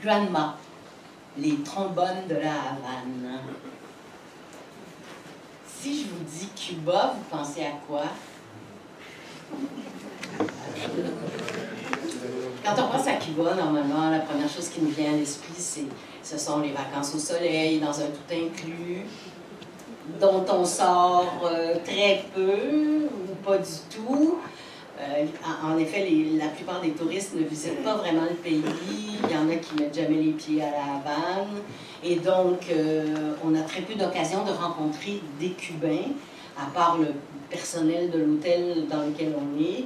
Granma, les trombones de la Havane. Si je vous dis Cuba, vous pensez à quoi? Quand on pense à Cuba, normalement, la première chose qui nous vient à l'esprit, ce sont les vacances au soleil, dans un tout inclus, dont on sort très peu ou pas du tout. En effet, la plupart des touristes ne visitent pas vraiment le pays. Il y en a qui ne mettent jamais les pieds à la Havane. Et donc, on a très peu d'occasions de rencontrer des Cubains, à part le personnel de l'hôtel dans lequel on est.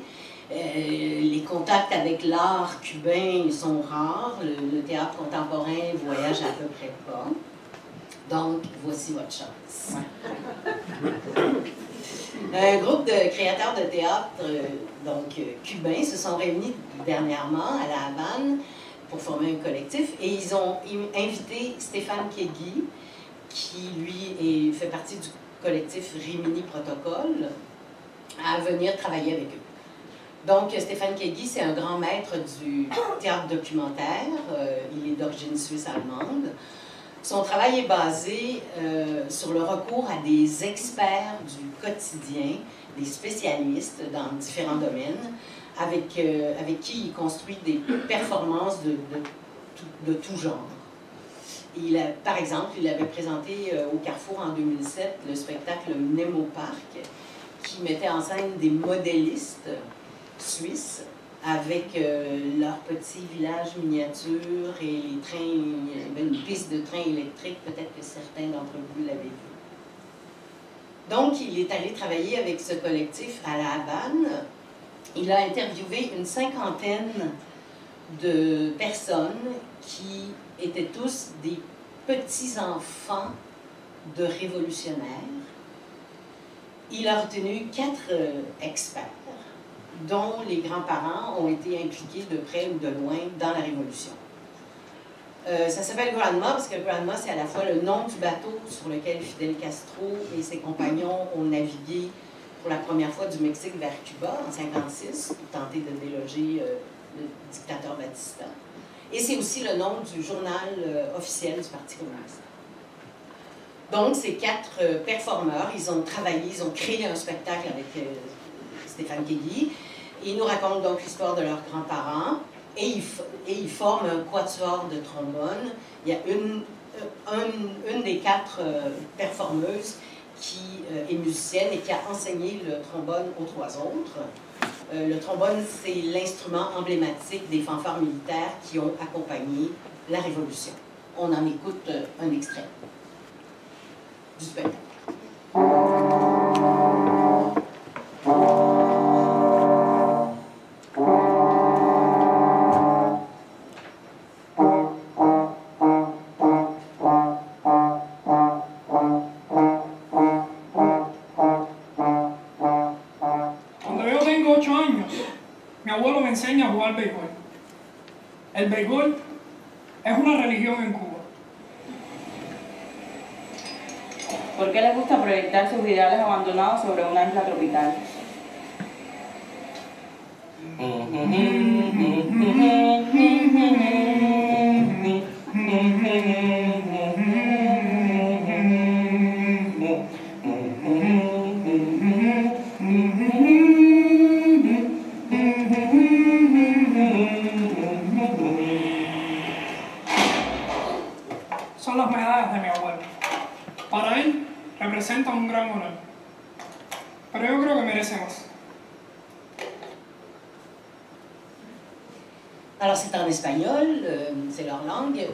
Les contacts avec l'art cubain sont rares. Le théâtre contemporain voyage à peu près pas. Donc, voici votre chance. Un groupe de créateurs de théâtre, cubains, se sont réunis dernièrement à la Havane pour former un collectif et ils ont invité Stéphane Kegui, qui lui fait partie du collectif Rimini Protocole, à venir travailler avec eux. Donc, Stéphane Kegui, c'est un grand maître du théâtre documentaire. Il est d'origine suisse-allemande. Son travail est basé sur le recours à des experts du quotidien, des spécialistes dans différents domaines, avec qui il construit des performances de tout genre. Par exemple, il avait présenté au Carrefour en 2007 le spectacle Nemo Park, qui mettait en scène des modélistes suisses avec leur petit village miniature et les trains, il y avait une piste de train électrique, peut-être que certains d'entre vous l'avaient vu. Donc, il est allé travailler avec ce collectif à la Havane. Il a interviewé une cinquantaine de personnes qui étaient tous des petits-enfants de révolutionnaires. Il a retenu 4 experts, dont les grands-parents ont été impliqués de près ou de loin dans la Révolution. Ça s'appelle Granma parce que Granma, c'est à la fois le nom du bateau sur lequel Fidel Castro et ses compagnons ont navigué pour la première fois du Mexique vers Cuba en 1956 pour tenter de déloger le dictateur Batista. Et c'est aussi le nom du journal officiel du Parti communiste. Donc, ces 4 performeurs, ils ont travaillé, ils ont créé un spectacle avec Stéphane Kegui. Ils nous racontent donc l'histoire de leurs grands-parents et ils forment un quatuor de trombone. Il y a une des 4 performeuses qui est musicienne et qui a enseigné le trombone aux 3 autres. Le trombone, c'est l'instrument emblématique des fanfares militaires qui ont accompagné la Révolution. On en écoute un extrait du spectacle. Enseña a jugar béisbol. El béisbol es una religión en Cuba. ¿Por qué les gusta proyectar sus ideales abandonados sobre una isla tropical? Son las medallas de mi abuelo. Para él representan un gran honor, pero yo creo que merece más. Alors c'est en espagnol, c'est leur langue.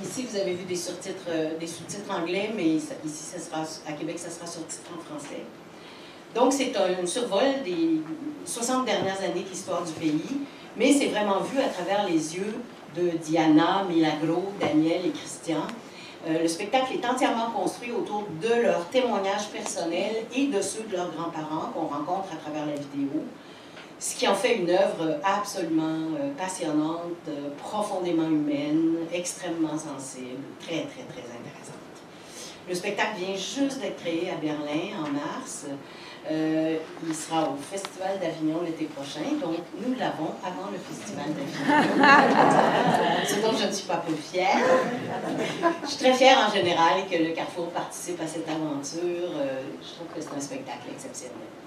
Ici vous avez vu des sous-titres anglais, mais ici ça sera, à Québec ça sera sous-titré en français. Donc c'est un survol des 60 dernières années de l'histoire du pays, mais c'est vraiment vu à travers les yeux de Diana, Milagro, Daniel et Christian. Le spectacle est entièrement construit autour de leurs témoignages personnels et de ceux de leurs grands-parents qu'on rencontre à travers la vidéo, ce qui en fait une œuvre absolument passionnante, profondément humaine, extrêmement sensible, très, très, très intéressante. Le spectacle vient juste d'être créé à Berlin en mars. Il sera au Festival d'Avignon l'été prochain, donc nous l'avons avant le Festival d'Avignon. Ce dont je ne suis sois peu fière. Je suis très fière en général que le Carrefour participe à cette aventure. Je trouve que c'est un spectacle exceptionnel.